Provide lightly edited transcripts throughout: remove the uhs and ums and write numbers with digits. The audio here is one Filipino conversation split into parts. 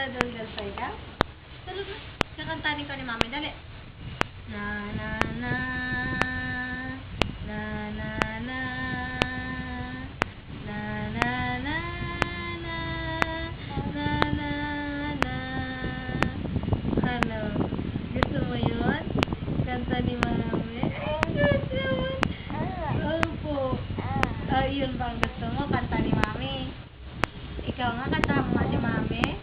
Nagdadaldal pa ikaw? Tulog na. Kakantanin ko ni Mami, dali. Na na na na na na na na na na na na na. Ano? Gusto mo yun? Kanta ni Mami? Ay, gusto mo. Opo. Yun ba ang gusto mo? Kanta ni Mami? Ikaw nga, kanta mo nga si Mami?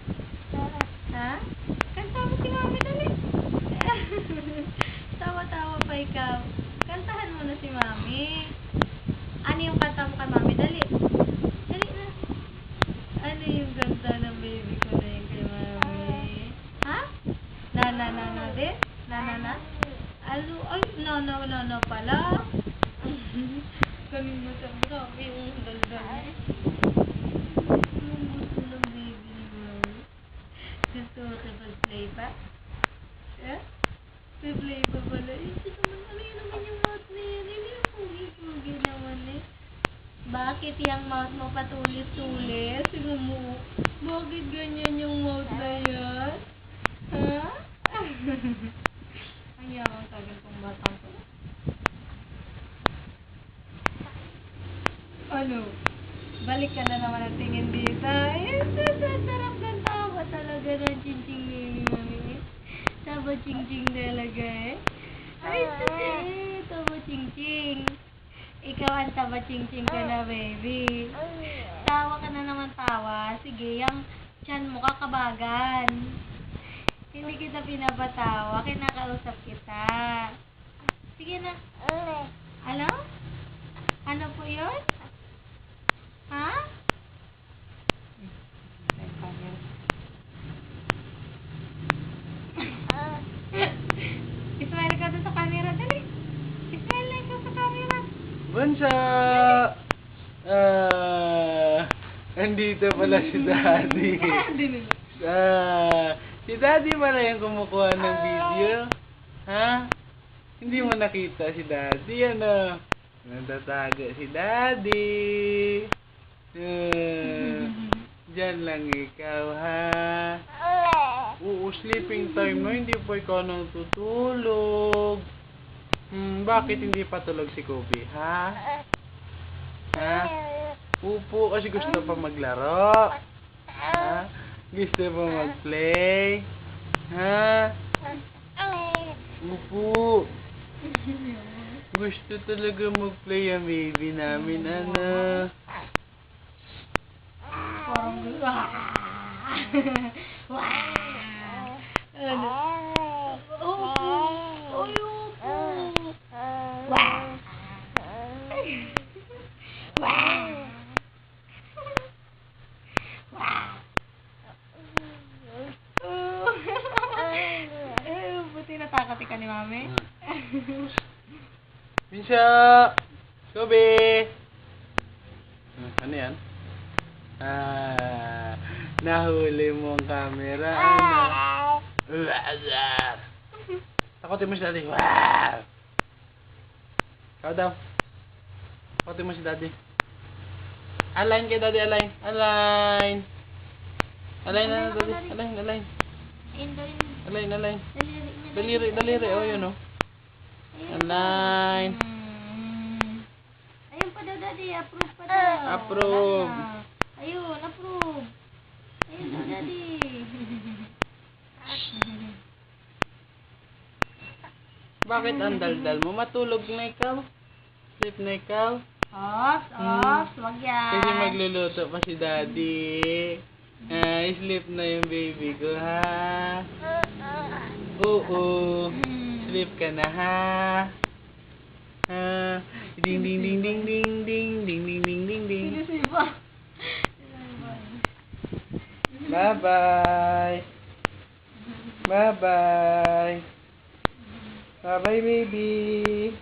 Ha? Kanta mo si Mami, dali. Tawa-tawa pa ikaw. Kantahan mo na si Mami. Ano yung kanta mo kay Mami? Dali. Dali na. Ano yung kanta ng baby ko na yung kay Mami? Ha? Na din? Na? Alo, ay, no pala. Kanina sabi ko, yung daldal. Yung gusto ng baby ni Mami. Gusto mo kapag-play pa? Eh? May-play pa pala. Ito naman, ano yun naman yung mouth na yan? Hindi yung pugi-pugi naman eh. Bakit yung mouth mo patulis-tulis? Bakit ganyan yung mouth na yan? Ha? Ang yamang tagal kong batang ko. Ano? Balik ka na naman ang tingin dito. Ay, sarap ng tawa talaga ng ching-ching ni Mami. Tawa ching-ching talaga eh. Ay, tawa ching-ching. Ikaw ang tawa ching-ching ka na, baby. Tawa ka na naman tawa. Sige, yung tiyan mo kakabagan. Hindi kita pinapatawa. Kinakausap kita. Sige na. Ano? Ano po yun? Ha? Ismail ka doon sa camera, dali. Ismail na ikaw sa camera. Bunso! Andito pala si Daddy. Si Daddy pala yung kumukuha ng video. Ha? Hindi mo nakita si Daddy, ano? Natatago si Daddy. Diyan lang ikaw, ha? Oo, sleeping time na, hindi pa ikaw nang tutulog. Bakit hindi pa tulog si Kobe, ha? Ha? Upo, kasi gusto pa maglaro. Ha? Gusto pa mag-play. Ha? Upo. Gusto talaga mag-play ang baby namin, ano? Parang buti natakot ka ni Mami. Minsya! Kobe! Ano yan? Nahuli mo ang camera. Takotin mo si Daddy. Ikaw daw. Takotin mo si Daddy. Align kay Daddy, align. Align. Align na, Daddy. Align. Align. Daliri. Oh, yun, oh. Align. Ayun pa daw, Daddy. Approve pa daw. Approve. Ayun, approve. Ayun daw, Daddy. Bakit ang daldal mo? Matulog na ikaw? Sleep na ikaw? Ops, wag yan. Kasi magluluto pa si Daddy. Sleep na yung baby ko, ha? Oo. Sleep ka na, ha? Ding. Sinisipa. Bye-bye. Bye-bye, baby.